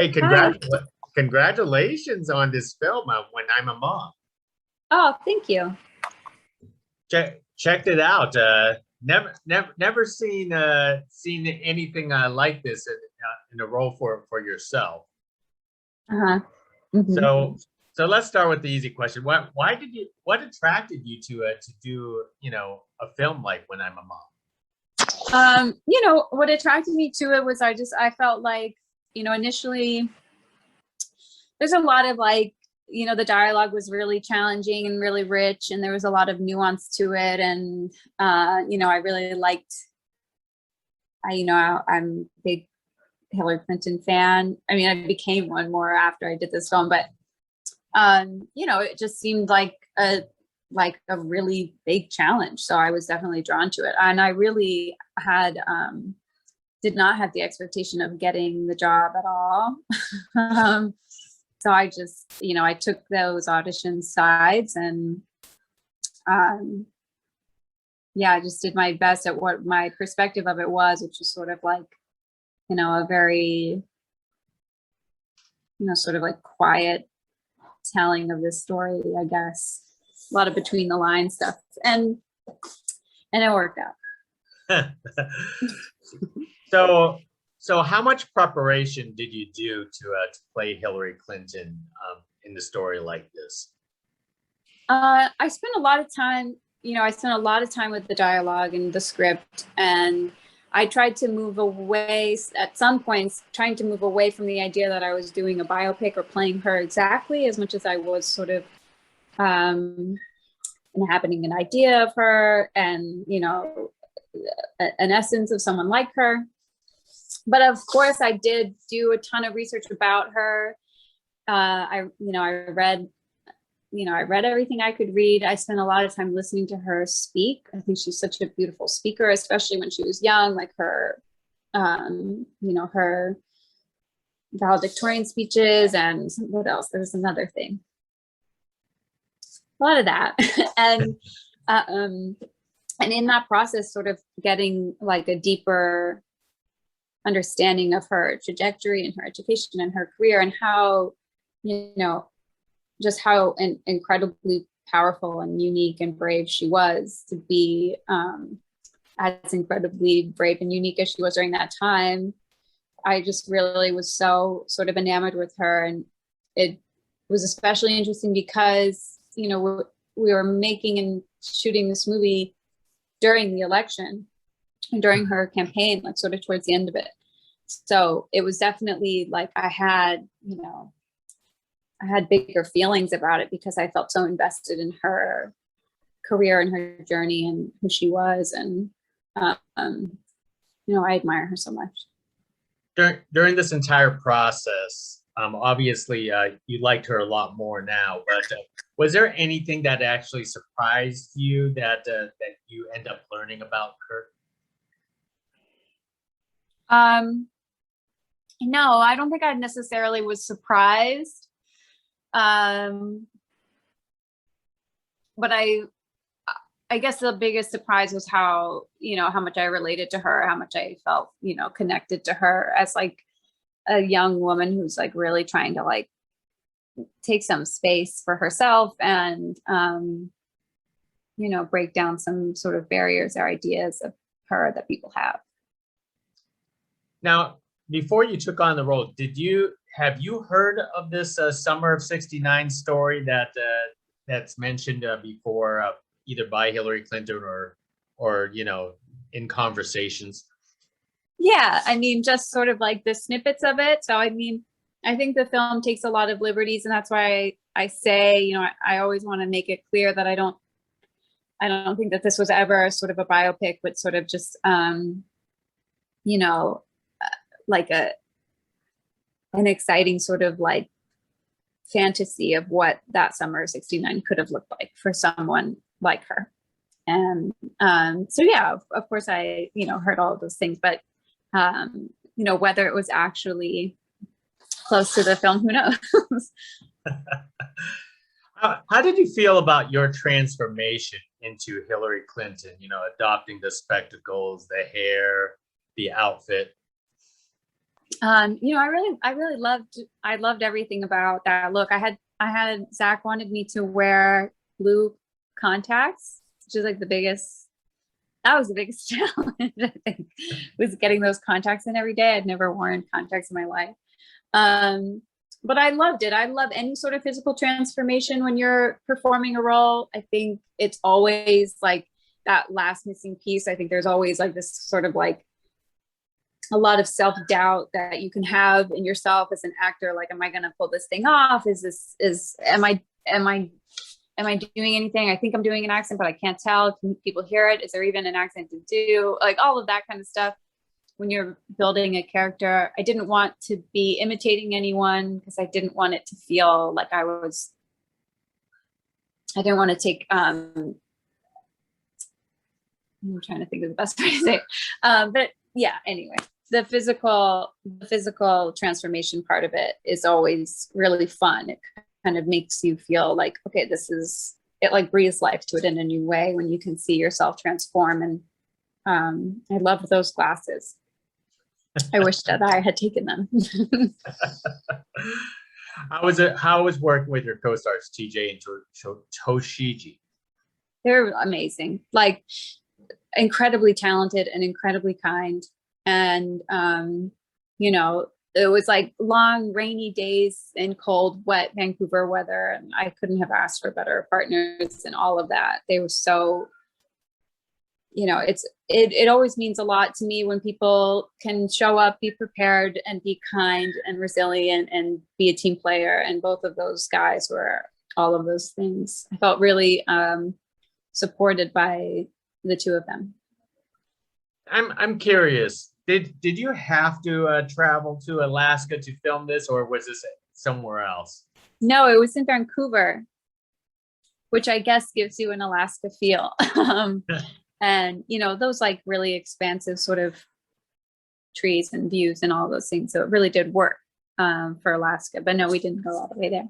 Hey, Hi. congratulations on this film, When I'm a Moth. Oh, thank you. Checked it out. Never seen anything like this in a role for yourself. Uh-huh. hmm So so let's start with the easy question. What attracted you to do a film like When I'm a Moth? what attracted me to it was I felt like, initially there's a lot of the dialogue was really challenging and really rich, and there was a lot of nuance to it. And, I really liked, I'm a big Hillary Clinton fan. I mean, I became one more after I did this film, but it just seemed like a really big challenge. So I was definitely drawn to it. And I really did not have the expectation of getting the job at all. So I just, I took those audition sides and I just did my best at what my perspective of it was, which was sort of like, a very, sort of like quiet telling of this story, I guess. A lot of between the lines stuff, and it worked out. So how much preparation did you do to play Hillary Clinton in the story like this? I spent a lot of time, with the dialogue and the script, and I tried to move away at some points, trying to move away from the idea that I was doing a biopic or playing her exactly as much as I was sort of inhabiting an idea of her and, an essence of someone like her. But of course, I did do a ton of research about her. I read everything I could read. I spent a lot of time listening to her speak. I think she's such a beautiful speaker, especially when she was young, like her, her valedictorian speeches. And what else? There's another thing. A lot of that. And in that process, sort of getting like a deeper understanding of her trajectory and her education and her career, and how, just how incredibly powerful and unique and brave she was to be as incredibly brave and unique as she was during that time. I just really was so sort of enamored with her. And it was especially interesting because, we were making and shooting this movie during the election, during her campaign, like sort of towards the end of it. So it was definitely like I had bigger feelings about it because I felt so invested in her career and her journey and who she was. And, I admire her so much. During this entire process, obviously you liked her a lot more now, but was there anything that actually surprised you that you end up learning about her? No, I don't think I necessarily was surprised. But I guess the biggest surprise was how much I related to her, how much I felt, connected to her as like a young woman who's like really trying to like take some space for herself and, break down some sort of barriers or ideas of her that people have. Now, before you took on the role, have you heard of this Summer of '69 story that's mentioned before, either by Hillary Clinton or in conversations? Yeah, I mean, just sort of like the snippets of it. So I mean, I think the film takes a lot of liberties, and that's why I say, I always want to make it clear that I don't think that this was ever sort of a biopic, but sort of just like an exciting sort of like fantasy of what that summer of '69 could have looked like for someone like her. And so yeah, of course I heard all of those things, but whether it was actually close to the film, who knows? How did you feel about your transformation into Hillary Clinton, adopting the spectacles, the hair, the outfit? You know, I loved everything about that look. I had Zach wanted me to wear blue contacts, which is like that was the biggest challenge, I think, was getting those contacts in every day. I'd never worn contacts in my life. But I loved it. I love any sort of physical transformation when you're performing a role. I think it's always like that last missing piece. I think there's always like this sort of like a lot of self-doubt that you can have in yourself as an actor. Like, am I going to pull this thing off? Am I doing anything? I think I'm doing an accent, but I can't tell. Can people hear it? Is there even an accent to do? Like all of that kind of stuff. When you're building a character, I didn't want to be imitating anyone because I didn't want it to feel like I didn't want to take, I'm trying to think of the best way to say it. But yeah, anyway, the physical transformation part of it is always really fun. It kind of makes you feel like, okay, it like breathes life to it in a new way when you can see yourself transform. And I loved those glasses. I wish that I had taken them. How was working with your co-stars, TJ and Toshiji? They're amazing, like incredibly talented and incredibly kind. And, you know, it was like long, rainy days in cold, wet Vancouver weather. And I couldn't have asked for better partners and all of that. They were so, you know, it always means a lot to me when people can show up, be prepared, and be kind and resilient and be a team player. And both of those guys were all of those things. I felt really supported by the two of them. I'm curious. Did you have to travel to Alaska to film this, or was this somewhere else? No, it was in Vancouver, which I guess gives you an Alaska feel. And, you know, those like really expansive sort of trees and views and all those things. So it really did work for Alaska. But no, we didn't go all the way there.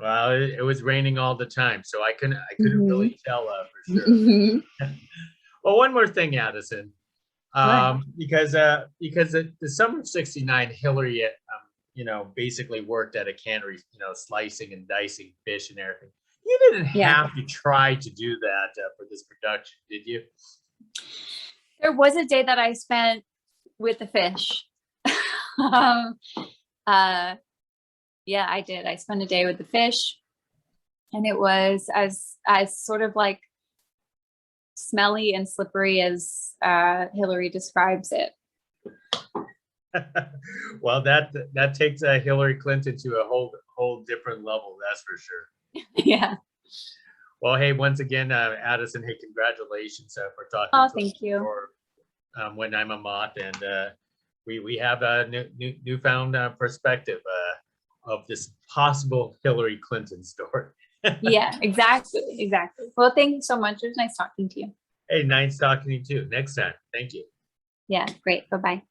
Well, it was raining all the time, so I couldn't really tell for sure. Well, one more thing, Addison. Because the summer of '69, Hillary, you know, basically worked at a cannery, you know, slicing and dicing fish and everything. You didn't have to try to do that for this production, did you? There was a day that I spent with the fish. Yeah, I did. I spent a day with the fish, and it was as sort of like smelly and slippery as Hillary describes it. Well, that takes Hillary Clinton to a whole different level, that's for sure. Yeah. Well, hey, once again, Addison, hey, congratulations for talking to us for When I'm a Moth, and we have a newfound perspective of this possible Hillary Clinton story. Yeah, exactly. Well, thank you so much. It was nice talking to you. Hey, nice talking to you too. Next time. Thank you. Yeah, great. Bye-bye.